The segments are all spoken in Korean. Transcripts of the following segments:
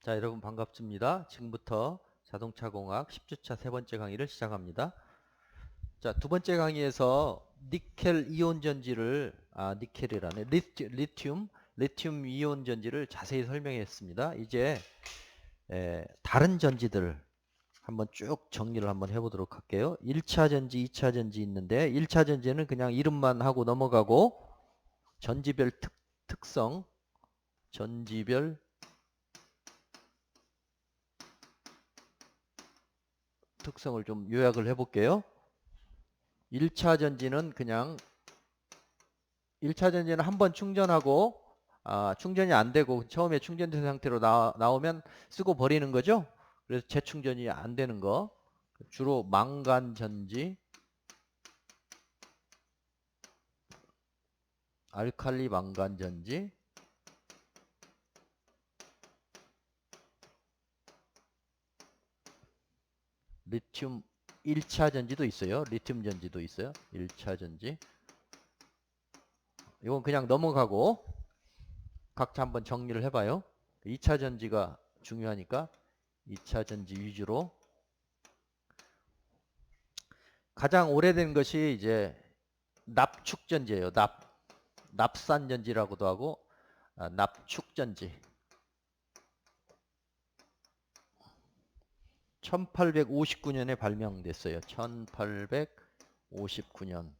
자, 여러분 반갑습니다. 지금부터 자동차공학 10주차 세 번째 강의를 시작합니다. 자, 두 번째 강의에서 니켈 이온 전지를, 니켈이라네, 리튬 이온 전지를 자세히 설명했습니다. 이제 다른 전지들 한번 쭉 정리를 한번 해보도록 할게요. 1차 전지, 2차 전지 있는데 1차 전지는 그냥 이름만 하고 넘어가고 전지별 특성, 전지별 특성을 좀 요약을 해볼게요. 1차 전지는 그냥 1차 전지는 한번 충전하고 충전이 안 되고 처음에 충전된 상태로 나오면 쓰고 버리는 거죠. 그래서 재충전이 안 되는 거. 주로 망간 전지, 알칼리 망간 전지, 리튬 1차 전지도 있어요. 리튬 전지도 있어요. 1차 전지. 이건 그냥 넘어가고 각자 한번 정리를 해봐요. 2차 전지가 중요하니까 2차 전지 위주로. 가장 오래된 것이 이제 납축전지예요. 납산전지라고도 하고 납축전지. 1859년에 발명됐어요. 1859년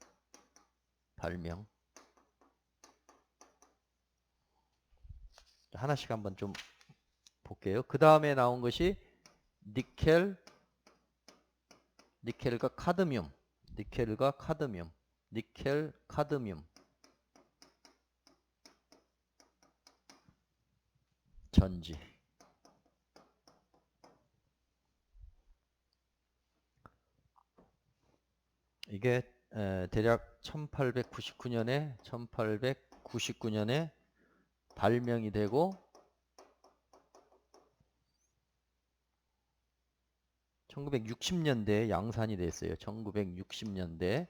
발명. 하나씩 한번 좀 볼게요. 그 다음에 나온 것이 니켈과 카드뮴, 니켈, 카드뮴 전지. 이게 대략 1899년에 발명이 되고 1960년대에 양산이 됐어요. 1960년대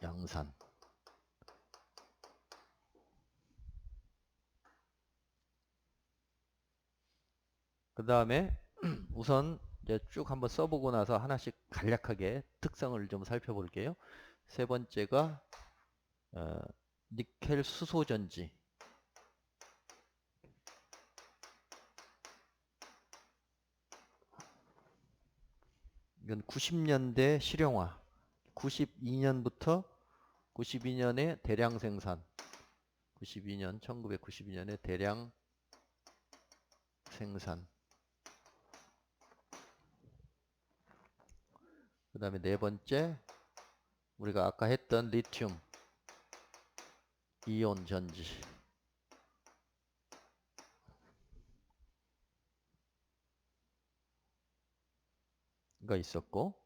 양산. 그 다음에 우선 이제 쭉 한번 써보고 나서 하나씩 간략하게 특성을 좀 살펴볼게요. 세 번째가 니켈 수소전지. 이건 90년대 실용화. 92년부터 92년에 대량 생산. 1992년에 대량 생산. 그 다음에 네 번째, 우리가 아까 했던 리튬 이온 전지가 있었고,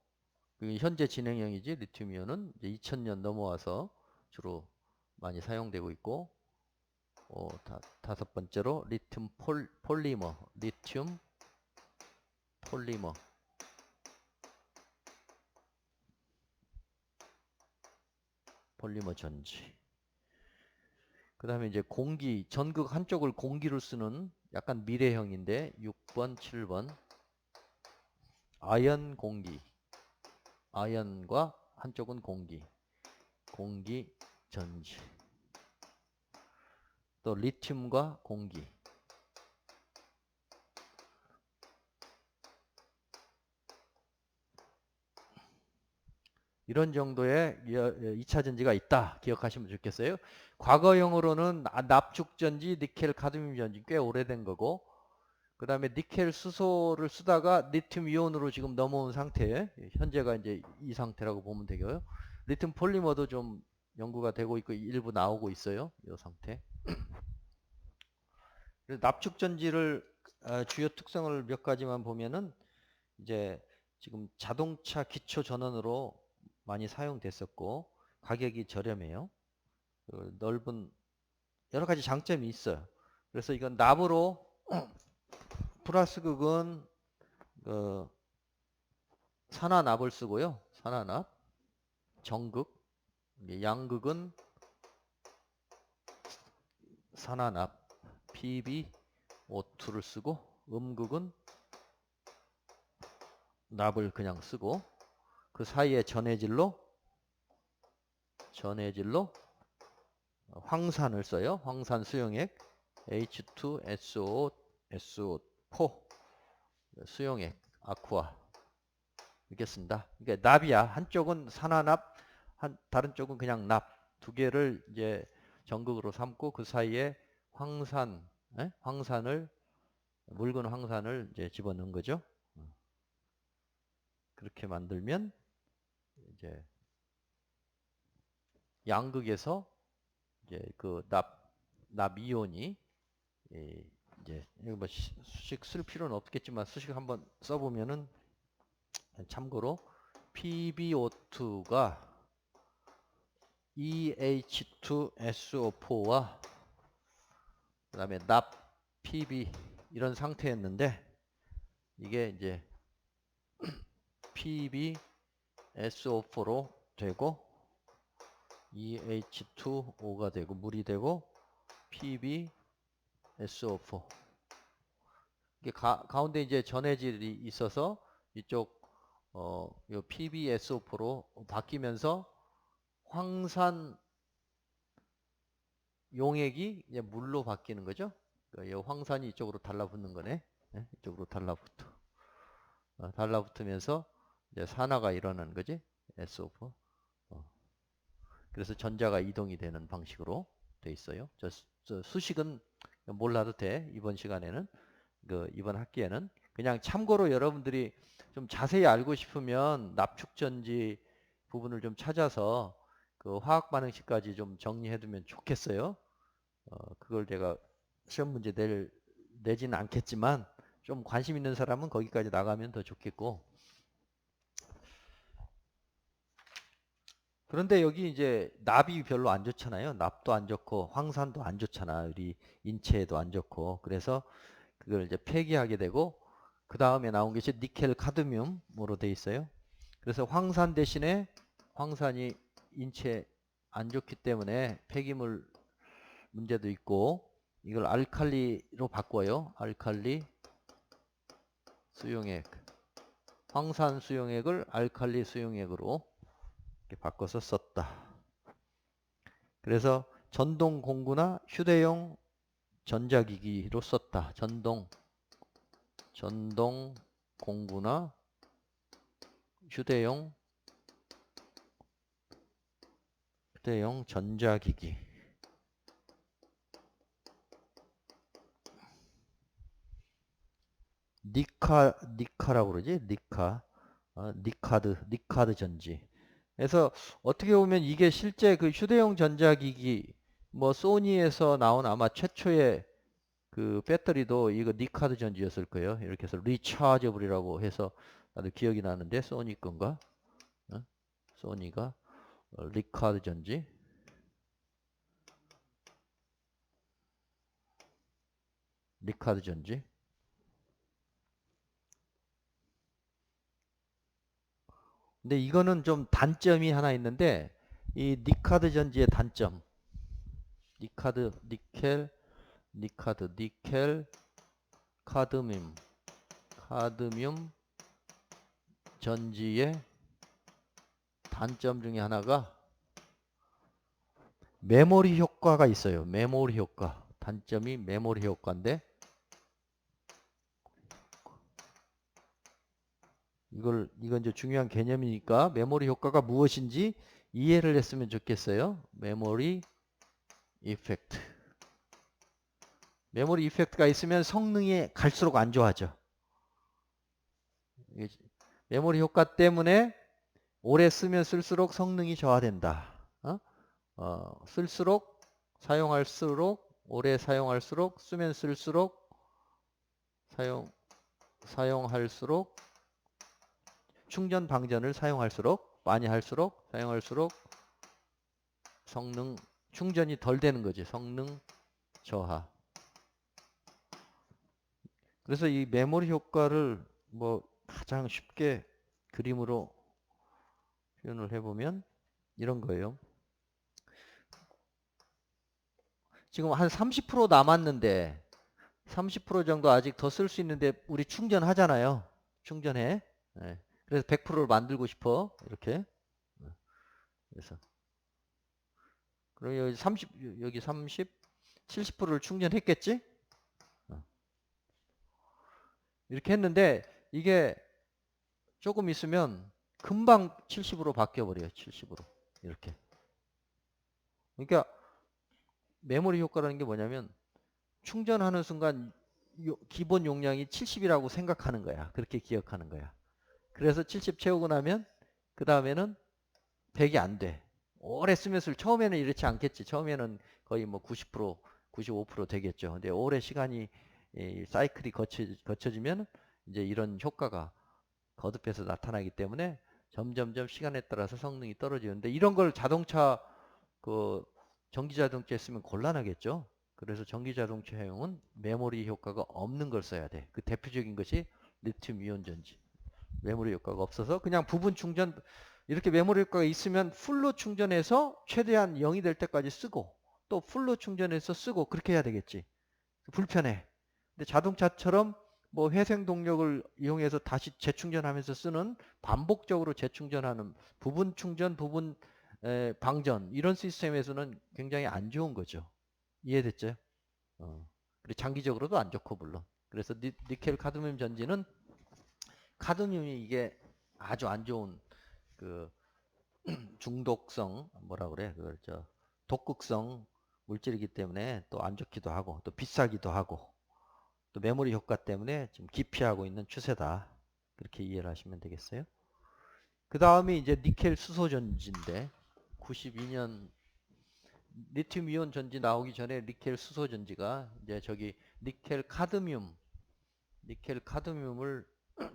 현재 진행형이지. 리튬 이온은 이제 2000년 넘어와서 주로 많이 사용되고 있고, 다섯 번째로 리튬 폴리머 전지. 그 다음에 이제 전극 한쪽을 공기로 쓰는 약간 미래형인데 6번, 7번 아연과 한쪽은 공기 전지. 또 리튬과 공기. 이런 정도의 2차 전지가 있다 기억하시면 좋겠어요. 과거형으로는 납축전지, 니켈 카드뮴 전지 꽤 오래된 거고, 그 다음에 니켈 수소를 쓰다가 리튬 이온으로 지금 넘어온 상태, 현재가 이제 이 상태라고 보면 되고요. 리튬 폴리머도 좀 연구가 되고 있고 일부 나오고 있어요. 이 상태. 납축전지를 주요 특성을 몇 가지만 보면은 이제 지금 자동차 기초 전원으로 많이 사용됐었고 가격이 저렴해요. 넓은 여러 가지 장점이 있어요. 그래서 이건 납으로 플러스 극은 산화납을 쓰고요. 산화납, 정극, 양극은 산화납, PbO2를 쓰고 음극은 납을 그냥 쓰고 그 사이에 전해질로 황산을 써요. 황산 수용액 H2SO, SO4 수용액 아쿠아 이렇게 쓴다. 그러니까 납이야. 한쪽은 산화납, 다른 쪽은 그냥 납. 두 개를 이제 전극으로 삼고 그 사이에 황산을 묽은 황산을 이제 집어넣은 거죠. 그렇게 만들면 이제 양극에서 이제 그 납 이온이 이제 이거 뭐 수식 쓸 필요는 없겠지만 수식 한번 써보면은 참고로 PbO2가 EH2SO4와 그 다음에 납 Pb 이런 상태였는데 이게 이제 PbSO4로 되고 EH2O가 되고 물이 되고 PbSO4 이게 가운데 이제 전해질이 있어서 이쪽 요 PbSO4로 바뀌면서 황산 용액이 이제 물로 바뀌는 거죠. 이 황산이 이쪽으로 달라붙는 거네. 네? 이쪽으로 달라붙으면서 이제 산화가 일어나는 거지. SO4. 그래서 전자가 이동이 되는 방식으로 돼 있어요. 저 수식은 몰라도 돼. 이번 시간에는 이번 학기에는 그냥 참고로 여러분들이 좀 자세히 알고 싶으면 납축전지 부분을 좀 찾아서 그 화학 반응식까지 좀 정리해두면 좋겠어요. 그걸 제가 시험 문제 내지는 않겠지만 좀 관심 있는 사람은 거기까지 나가면 더 좋겠고. 그런데 여기 이제 납이 별로 안 좋잖아요. 납도 안 좋고 황산도 안 좋잖아. 우리 인체에도 안 좋고. 그래서 그걸 이제 폐기하게 되고 그 다음에 나온 것이 니켈 카드뮴으로 돼 있어요. 그래서 황산 대신에 황산이 인체에 안 좋기 때문에 폐기물 문제도 있고 이걸 알칼리로 바꿔요. 알칼리 수용액. 황산 수용액을 알칼리 수용액으로 이렇게 바꿔서 썼다. 그래서 전동 공구나 휴대용 전자기기로 썼다. 전동 공구나 휴대용 전자기기. 니카라고 그러지? 니카드 전지. 그래서 어떻게 보면 이게 실제 그 휴대용 전자기기, 뭐 소니에서 나온 아마 최초의 그 배터리도 이거 니카드 전지였을 거예요. 이렇게 해서 리차저블이라고 해서 나도 기억이 나는데 소니 건가? 소니가 니카드 전지. 니카드 전지. 근데 이거는 좀 단점이 하나 있는데 이 니카드 전지의 단점. 니켈, 카드뮴 전지의 단점 중에 하나가 메모리 효과가 있어요. 메모리 효과. 단점이 메모리 효과인데 이건 이제 중요한 개념이니까 메모리 효과가 무엇인지 이해를 했으면 좋겠어요. 메모리 이펙트. 메모리 이펙트가 있으면 성능이 갈수록 안 좋아져. 메모리 효과 때문에 오래 쓰면 쓸수록 성능이 저하된다. 쓸수록 사용할수록 오래 사용할수록 쓰면 쓸수록 사용할수록 충전 방전을 많이 할수록 사용할수록 성능 충전이 덜 되는 거지. 성능 저하. 그래서 이 메모리 효과를 뭐 가장 쉽게 그림으로 표현을 해보면 이런 거예요. 지금 한 30% 남았는데 30% 정도 아직 더 쓸 수 있는데 우리 충전하잖아요. 충전해. 예. 그래서 100%를 만들고 싶어. 이렇게. 그래서 그럼 여기 30 여기 30 70%를 충전했겠지? 어. 이렇게 했는데 이게 조금 있으면 금방 70으로 바뀌어 버려요. 70으로. 이렇게. 그러니까 메모리 효과라는 게 뭐냐면 충전하는 순간 기본 용량이 70이라고 생각하는 거야. 그렇게 기억하는 거야. 그래서 70 채우고 나면 그 다음에는 100이 안 돼. 오래 쓰면서 처음에는 이렇지 않겠지. 처음에는 거의 뭐 90%, 95% 되겠죠. 근데 오래 시간이 이 사이클이 거쳐지면 이제 이런 효과가 거듭해서 나타나기 때문에 점점점 시간에 따라서 성능이 떨어지는데 이런 걸 자동차 그 전기 자동차에 쓰면 곤란하겠죠. 그래서 전기 자동차용은 메모리 효과가 없는 걸 써야 돼. 그 대표적인 것이 리튬 이온 전지. 메모리 효과가 없어서 그냥 부분 충전 이렇게 메모리 효과가 있으면 풀로 충전해서 최대한 0이 될 때까지 쓰고 또 풀로 충전해서 쓰고 그렇게 해야 되겠지. 불편해. 근데 자동차처럼 뭐 회생 동력을 이용해서 다시 재충전하면서 쓰는 반복적으로 재충전하는 부분 충전, 부분 방전 이런 시스템에서는 굉장히 안 좋은 거죠. 이해됐죠? 그리고 장기적으로도 안 좋고 물론. 그래서 니켈 카드뮴 전지는 카드뮴이 이게 아주 안 좋은 그 중독성 뭐라 그래 그걸 저 독극성 물질이기 때문에 또 안 좋기도 하고 또 비싸기도 하고 또 메모리 효과 때문에 좀 기피하고 있는 추세다. 그렇게 이해를 하시면 되겠어요. 그 다음이 이제 니켈 수소 전지인데 92년 리튬 이온 전지 나오기 전에 니켈 수소 전지가 이제 저기 니켈 카드뮴을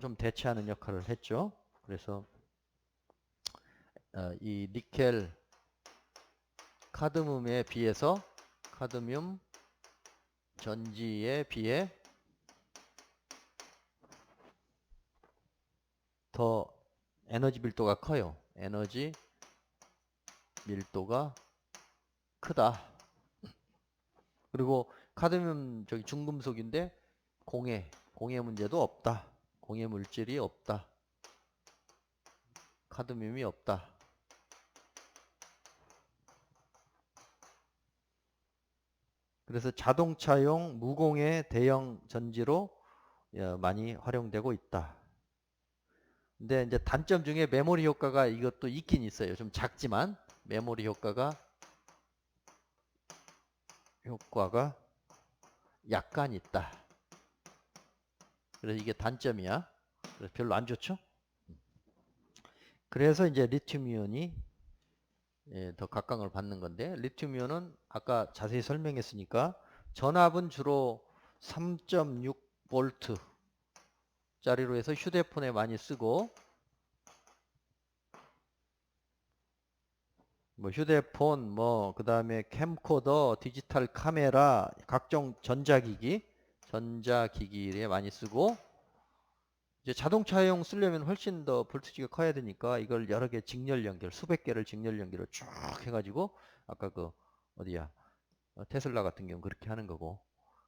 좀 대체하는 역할을 했죠. 그래서 이 니켈 카드뮴에 비해서 카드뮴 전지에 비해 더 에너지 밀도가 커요. 에너지 밀도가 크다. 그리고 카드뮴 저기 중금속인데 공해 문제도 없다. 공해 물질이 없다. 카드뮴이 없다. 그래서 자동차용 무공해 대형 전지로 많이 활용되고 있다. 근데 이제 단점 중에 메모리 효과가 이것도 있긴 있어요. 좀 작지만 메모리 효과가 약간 있다. 그래서 이게 단점이야. 그래서 별로 안 좋죠. 그래서 이제 리튬이온이 더 각광을 받는 건데 리튬이온은 아까 자세히 설명했으니까 전압은 주로 3.6V 짜리로 해서 휴대폰에 많이 쓰고 뭐 휴대폰 뭐 그다음에 캠코더 디지털 카메라 각종 전자기기에 많이 쓰고 이제 자동차용 쓰려면 훨씬 더 볼트지가 커야 되니까 이걸 여러 개 직렬 연결 수백 개를 직렬 연결을 쭉 해가지고 아까 그 어디야 테슬라 같은 경우 그렇게 하는 거고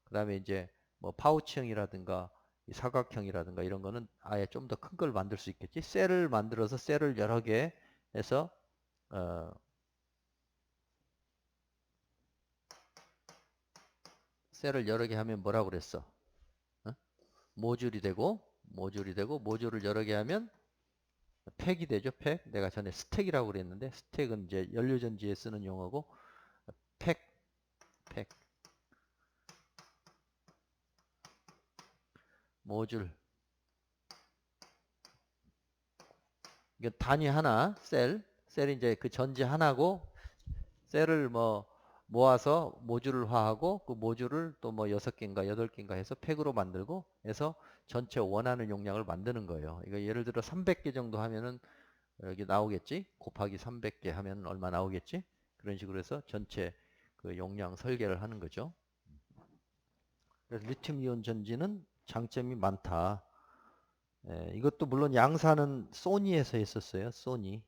그다음에 이제 뭐 파우치형이라든가 사각형이라든가 이런 거는 아예 좀 더 큰 걸 만들 수 있겠지 셀을 만들어서 셀을 여러 개 해서 어, 셀을 여러 개 하면 뭐라고 그랬어? 어? 모듈이 되고 모듈을 여러 개 하면 팩이 되죠. 팩. 내가 전에 스택이라고 그랬는데 스택은 이제 연료전지에 쓰는 용어고 팩, 팩, 모듈. 이게 단위 하나, 셀이 이제 그 전지 하나고 셀을 뭐 모아서 모듈화하고 그 모듈을 또 뭐 6개인가 8개인가 해서 팩으로 만들고 해서 전체 원하는 용량을 만드는 거예요. 이거 예를 들어 300개 정도 하면은 여기 나오겠지? 곱하기 300개 하면 얼마 나오겠지? 그런 식으로 해서 전체 그 용량 설계를 하는 거죠. 그래서 리튬 이온 전지는 장점이 많다. 이것도 물론 양산은 소니에서 했었어요. 소니.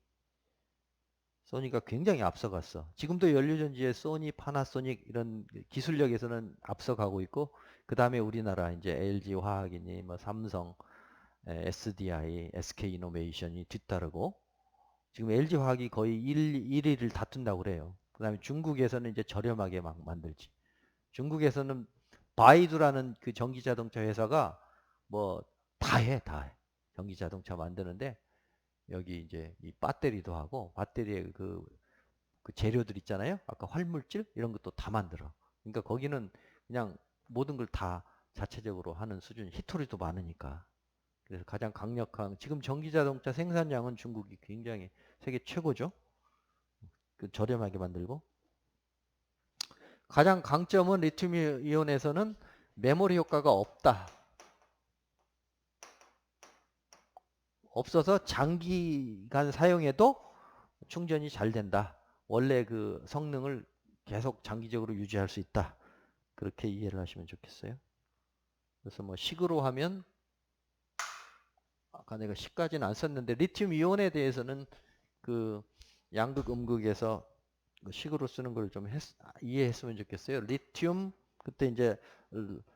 소니가 굉장히 앞서갔어. 지금도 연료전지에 소니, 파나소닉 이런 기술력에서는 앞서가고 있고, 그 다음에 우리나라 이제 LG 화학이니 뭐 삼성, SDI, SK 이노베이션이 뒤따르고, 지금 LG 화학이 거의 1위를 다툰다고 그래요. 그 다음에 중국에서는 이제 저렴하게 막 만들지. 중국에서는 바이두라는 그 전기자동차 회사가 뭐 다 해, 다 해. 전기자동차 만드는데, 여기 이제 이 배터리도 하고, 배터리에 그 재료들 있잖아요. 아까 활물질 이런 것도 다 만들어. 그러니까 거기는 그냥 모든 걸 다 자체적으로 하는 수준. 히토리도 많으니까. 그래서 가장 강력한 지금 전기자동차 생산량은 중국이 굉장히 세계 최고죠. 그 저렴하게 만들고 가장 강점은 리튬 이온에서는 메모리 효과가 없다. 없어서 장기간 사용해도 충전이 잘 된다. 원래 그 성능을 계속 장기적으로 유지할 수 있다. 그렇게 이해를 하시면 좋겠어요. 그래서 뭐 식으로 하면 아까 내가 식까지는 안 썼는데 리튬 이온에 대해서는 그 양극 음극에서 식으로 쓰는 걸 좀 이해했으면 좋겠어요. 리튬 그때 이제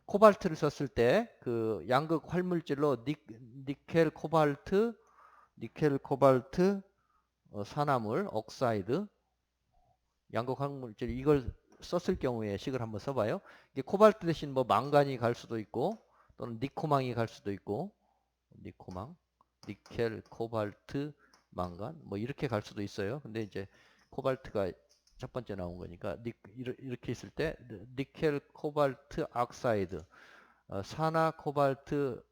코발트를 썼을 때 그 양극 활물질로 니켈 코발트 산화물 억사이드 양극 활물질 이걸 썼을 경우에 식을 한번 써봐요. 이게 코발트 대신 뭐 망간이 갈 수도 있고 또는 니코망이 갈 수도 있고 니코망, 니켈, 코발트, 망간 뭐 이렇게 갈 수도 있어요. 근데 이제 코발트가 첫 번째 나온 거니까 이렇게 있을 때 니켈, 코발트, 악사이드, 산화 코발트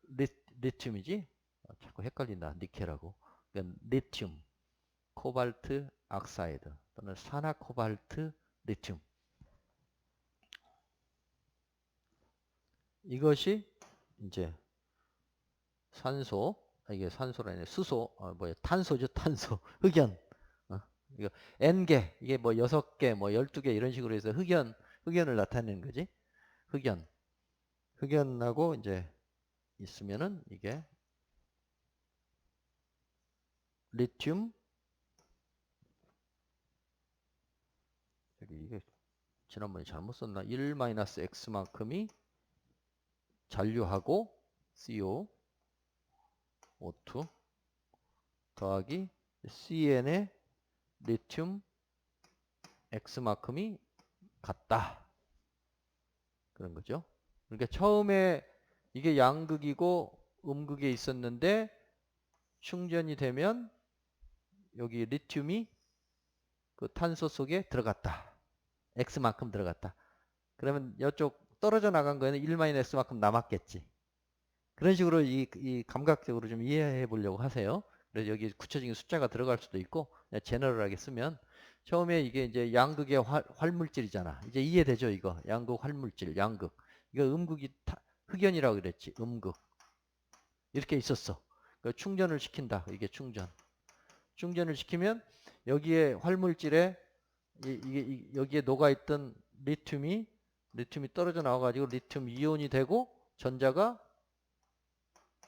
리튬이지? 자꾸 헷갈린다. 니켈하고. 그러니까 리튬, 코발트, 악사이드 또는 산화 코발트, 리튬. 이것이 이제 산소, 이게 산소라네. 수소, 뭐야, 탄소죠, 탄소. 흑연. 이거 N개, 이게 뭐 6개, 뭐 12개 이런 식으로 해서 흑연을 나타내는 거지. 흑연. 흑연하고 이제 있으면은 이게 리튬, 여기 이게 지난번에 잘못 썼나? 1-x만큼이 잔류하고 CO, O2 더하기 CN의 리튬 X만큼이 같다. 그런 거죠. 그러니까 처음에 이게 양극이고 음극에 있었는데 충전이 되면 여기 리튬이 그 탄소 속에 들어갔다. X만큼 들어갔다. 그러면 이쪽 떨어져 나간 거에는 1-X만큼 남았겠지. 그런 식으로 이 감각적으로 좀 이해해 보려고 하세요. 그래서 여기 구체적인 숫자가 들어갈 수도 있고 제너럴하게 쓰면 처음에 이게 이제 양극의 활물질이잖아. 이제 이해되죠, 이거. 양극 활물질, 양극. 이거 음극이 흑연이라고 그랬지. 음극. 이렇게 있었어. 그러니까 충전을 시킨다. 이게 충전. 충전을 시키면 여기에 활물질에 여기에 녹아있던 리튬이 떨어져 나와가지고 리튬 이온이 되고 전자가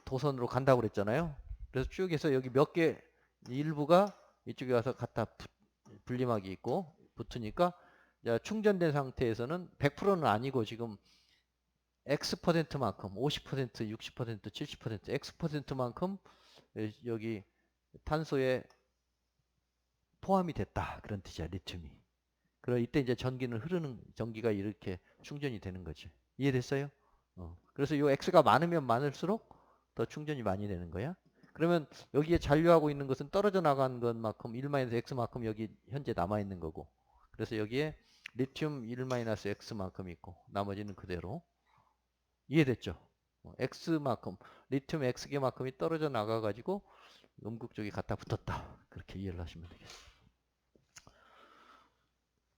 도선으로 간다고 그랬잖아요. 그래서 쭉 해서 여기 몇 개 일부가 이쪽에 와서 갖다 분리막이 있고 붙으니까 충전된 상태에서는 100%는 아니고 지금 X%만큼 50%, 60%, 70% X%만큼 여기 탄소에 포함이 됐다. 그런 뜻이야, 리튬이. 그럼 이때 이제 전기가 이렇게 충전이 되는 거지. 이해됐어요? 그래서 이 X가 많으면 많을수록 더 충전이 많이 되는 거야. 그러면 여기에 잔류하고 있는 것은 떨어져 나간 것만큼 1-X만큼 여기 현재 남아있는 거고. 그래서 여기에 리튬 1-X만큼 있고 나머지는 그대로. 이해됐죠? X만큼 리튬 X개만큼이 떨어져 나가가지고 음극 쪽에 갖다 붙었다. 그렇게 이해를 하시면 되겠습니다.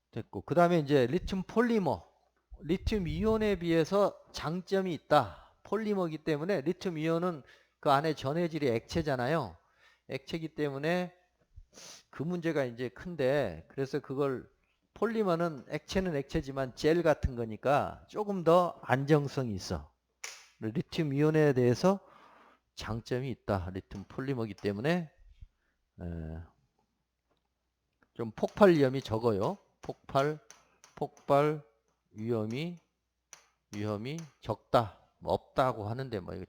됐고 그 다음에 이제 리튬 폴리머. 리튬 이온에 비해서 장점이 있다. 폴리머이기 때문에 리튬 이온은 그 안에 전해질이 액체잖아요. 액체이기 때문에 그 문제가 이제 큰데 그래서 그걸 폴리머는 액체는 액체지만 젤 같은 거니까 조금 더 안정성이 있어. 리튬 이온에 대해서 장점이 있다. 리튬 폴리머이기 때문에 좀 폭발 위험이 적어요. 폭발 위험이 적다. 뭐 없다고 하는데 뭐 이거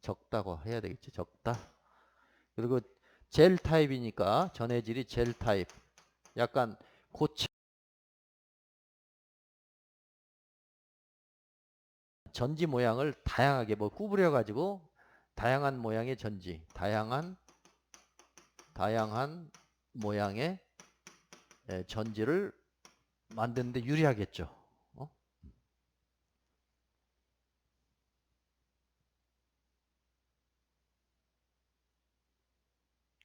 적다고 해야 되겠지. 적다. 그리고 젤 타입이니까 전해질이 젤 타입. 약간 고체 전지 모양을 다양하게 뭐 구부려 가지고 다양한 모양의 전지, 다양한 모양의 전지를 만드는데 유리하겠죠. 어?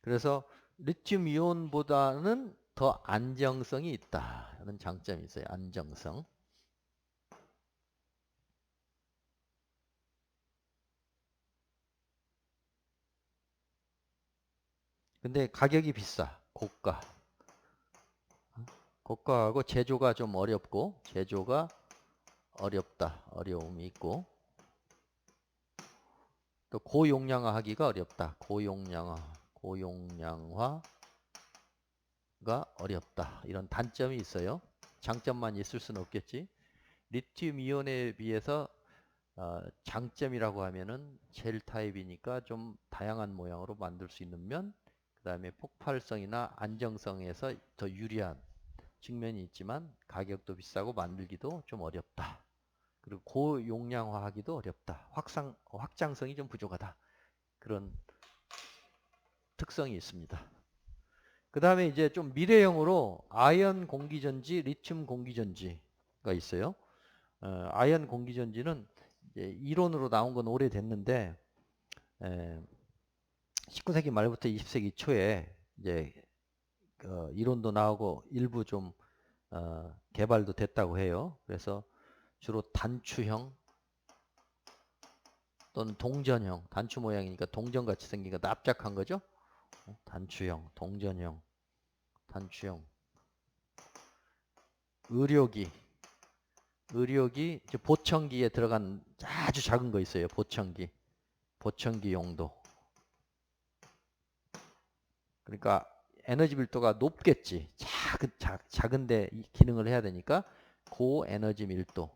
그래서 리튬 이온보다는 더 안정성이 있다는 장점이 있어요. 안정성. 근데 가격이 비싸. 고가. 고가하고 제조가 좀 어렵고 제조가 어렵다. 어려움이 있고 또 고용량화 하기가 어렵다. 고용량화가 어렵다. 이런 단점이 있어요. 장점만 있을 수는 없겠지. 리튬 이온에 비해서 장점이라고 하면은 젤 타입이니까 좀 다양한 모양으로 만들 수 있는 면, 그 다음에 폭발성이나 안정성에서 더 유리한 측면이 있지만 가격도 비싸고 만들기도 좀 어렵다. 그리고 고용량화하기도 어렵다. 확장성이 좀 부족하다. 그런 특성이 있습니다. 그 다음에 이제 좀 미래형으로 아연 공기전지, 리튬 공기전지가 있어요. 아연 공기전지는 이제 이론으로 나온 건 오래됐는데 19세기 말부터 20세기 초에 이제 이론도 나오고 일부 좀 개발도 됐다고 해요. 그래서 주로 단추형 또는 동전형, 단추 모양이니까 동전같이 생긴 거 납작한 거죠. 단추형, 동전형, 단추형, 의료기, 이제 보청기에 들어간 아주 작은 거 있어요. 보청기 용도. 그러니까 에너지 밀도가 높겠지. 작은데 이 기능을 해야 되니까 고에너지 밀도.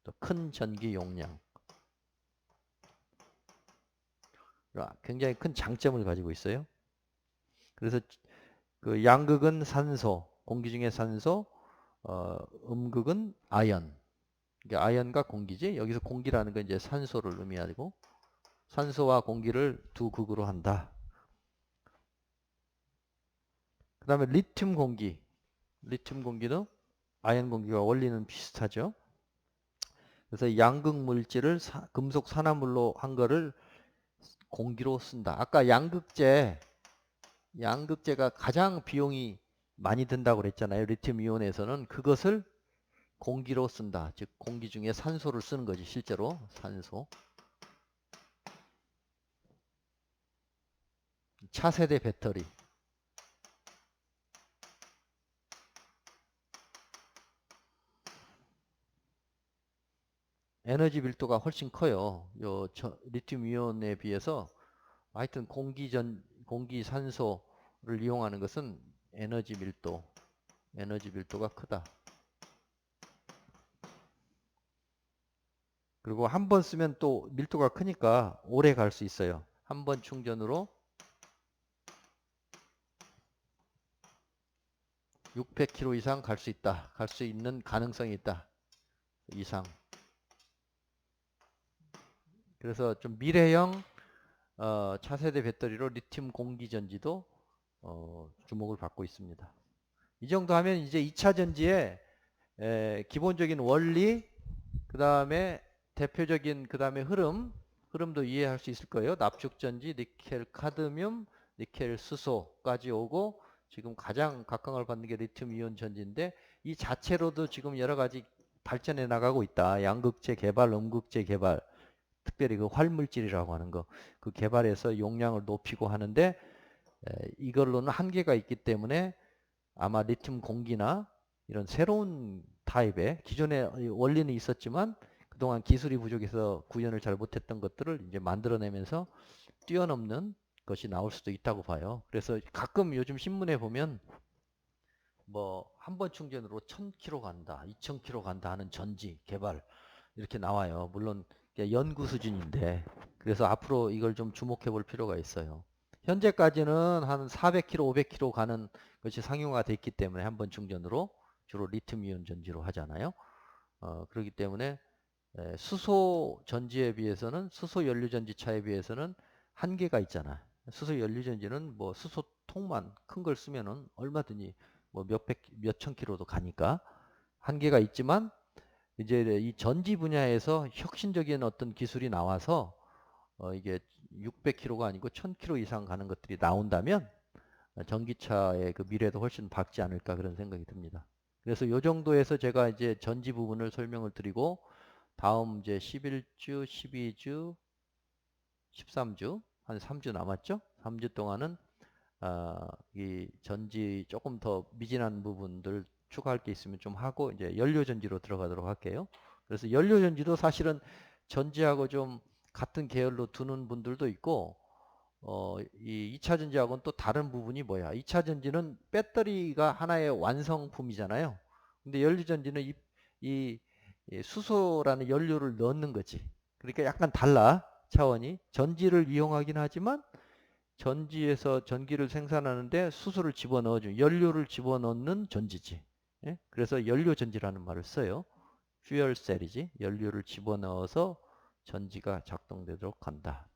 또 큰 전기 용량. 굉장히 큰 장점을 가지고 있어요. 그래서 그 양극은 산소, 공기 중에 산소, 음극은 아연. 그러니까 아연과 공기지. 여기서 공기라는 건 이제 산소를 의미하고 산소와 공기를 두 극으로 한다. 그 다음에 리튬 공기. 리튬 공기는 아연 공기와 원리는 비슷하죠. 그래서 양극 물질을 금속 산화물로 한 거를 공기로 쓴다. 아까 양극재가 가장 비용이 많이 든다고 그랬잖아요. 리튬 이온에서는 그것을 공기로 쓴다. 즉 공기 중에 산소를 쓰는 거지. 실제로 산소. 차세대 배터리. 에너지 밀도가 훨씬 커요. 리튬 이온에 비해서 하여튼 공기 산소를 이용하는 것은 에너지 밀도가 크다. 그리고 한 번 쓰면 또 밀도가 크니까 오래 갈 수 있어요. 한 번 충전으로 600km 이상 갈 수 있다. 갈 수 있는 가능성이 있다. 이상. 그래서 좀 미래형 차세대 배터리로 리튬 공기전지도 주목을 받고 있습니다. 이 정도 하면 이제 2차 전지의 기본적인 원리, 그 다음에 대표적인 그 다음에 흐름도 이해할 수 있을 거예요. 납축전지, 니켈, 카드뮴, 니켈, 수소까지 오고 지금 가장 각광을 받는 게 리튬 이온 전지인데 이 자체로도 지금 여러 가지 발전해 나가고 있다. 양극재 개발, 음극재 개발, 특별히 그 활물질이라고 하는 거, 그 개발해서 용량을 높이고 하는데 이걸로는 한계가 있기 때문에 아마 리튬 공기나 이런 새로운 타입의 기존의 원리는 있었지만 그동안 기술이 부족해서 구현을 잘 못했던 것들을 이제 만들어내면서 뛰어넘는 것이 나올 수도 있다고 봐요. 그래서 가끔 요즘 신문에 보면 뭐 한 번 충전으로 1000km 간다, 2000km 간다 하는 전지 개발 이렇게 나와요. 물론 연구 수준인데 그래서 앞으로 이걸 좀 주목해 볼 필요가 있어요. 현재까지는 한 400km, 500km 가는 것이 상용화돼 있기 때문에 한 번 충전으로 주로 리튬 이온 전지로 하잖아요. 그렇기 때문에 수소 전지에 비해서는 수소 연료 전지차에 비해서는 한계가 있잖아. 수소 연료 전지는 뭐 수소통만 큰 걸 쓰면은 얼마든지 뭐 몇천 킬로도 가니까 한계가 있지만 이제 이 전지 분야에서 혁신적인 어떤 기술이 나와서 이게 600km가 아니고 1000km 이상 가는 것들이 나온다면 전기차의 그 미래도 훨씬 밝지 않을까 그런 생각이 듭니다. 그래서 요 정도에서 제가 이제 전지 부분을 설명을 드리고 다음 이제 11주, 12주, 13주 한 3주 남았죠? 3주 동안은 이 전지 조금 더 미진한 부분들 추가할 게 있으면 좀 하고 이제 연료 전지로 들어가도록 할게요. 그래서 연료 전지도 사실은 전지하고 좀 같은 계열로 두는 분들도 있고 이 2차 전지하고는 또 다른 부분이 뭐야? 2차 전지는 배터리가 하나의 완성품이잖아요. 근데 연료 전지는 이 수소라는 연료를 넣는 거지. 그러니까 약간 달라 차원이. 전지를 이용하긴 하지만 전지에서 전기를 생산하는데 수소를 집어넣어준 연료를 집어넣는 전지지. 예? 그래서 연료 전지라는 말을 써요. fuel 셀이지. 연료를 집어넣어서 전지가 작동되도록 한다.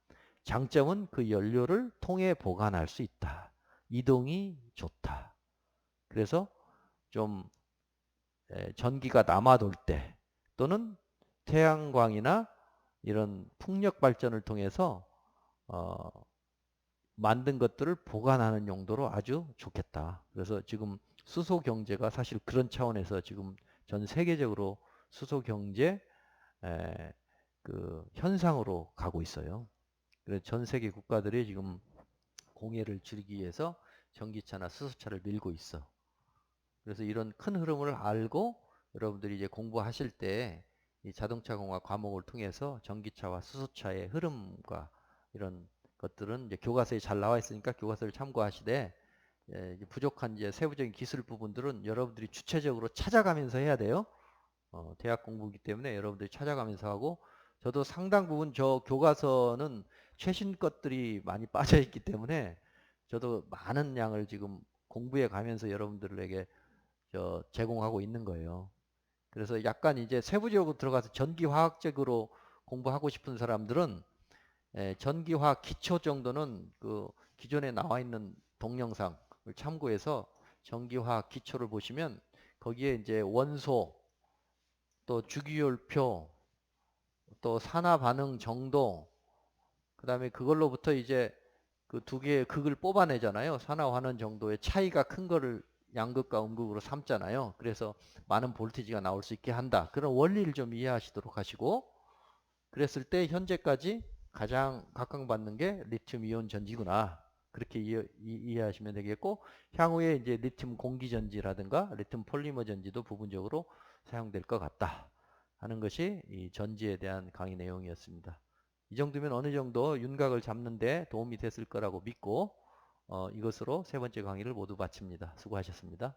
장점은 그 연료를 통에 보관할 수 있다. 이동이 좋다. 그래서 좀 전기가 남아돌 때 또는 태양광이나 이런 풍력 발전을 통해서 어, 만든 것들을 보관하는 용도로 아주 좋겠다. 그래서 지금 수소 경제가 사실 그런 차원에서 지금 전 세계적으로 수소 경제 그 현상으로 가고 있어요. 그래서 전 세계 국가들이 지금 공해를 줄이기 위해서 전기차나 수소차를 밀고 있어. 그래서 이런 큰 흐름을 알고 여러분들이 이제 공부하실 때 이 자동차 공학 과목을 통해서 전기차와 수소차의 흐름과 이런 것들은 이제 교과서에 잘 나와 있으니까 교과서를 참고하시되 이제 부족한 이제 세부적인 기술 부분들은 여러분들이 주체적으로 찾아가면서 해야 돼요. 대학 공부이기 때문에 여러분들이 찾아가면서 하고 저도 상당 부분 저 교과서는 최신 것들이 많이 빠져 있기 때문에 저도 많은 양을 지금 공부해 가면서 여러분들에게 제공하고 있는 거예요. 그래서 약간 이제 세부적으로 들어가서 전기화학적으로 공부하고 싶은 사람들은 전기화학 기초 정도는 그 기존에 나와 있는 동영상을 참고해서 전기화학 기초를 보시면 거기에 이제 원소 또 주기율표 또 산화 반응 정도 그다음에 그걸로부터 이제 그 두 개의 극을 뽑아내잖아요. 산화 환원 정도의 차이가 큰 거를 양극과 음극으로 삼잖아요. 그래서 많은 볼티지가 나올 수 있게 한다. 그런 원리를 좀 이해하시도록 하시고 그랬을 때 현재까지 가장 각광받는 게 리튬 이온 전지구나. 그렇게 이해하시면 되겠고 향후에 이제 리튬 공기 전지라든가 리튬 폴리머 전지도 부분적으로 사용될 것 같다 하는 것이 이 전지에 대한 강의 내용이었습니다. 이 정도면 어느 정도 윤곽을 잡는 데 도움이 됐을 거라고 믿고 이것으로 세 번째 강의를 모두 마칩니다. 수고하셨습니다.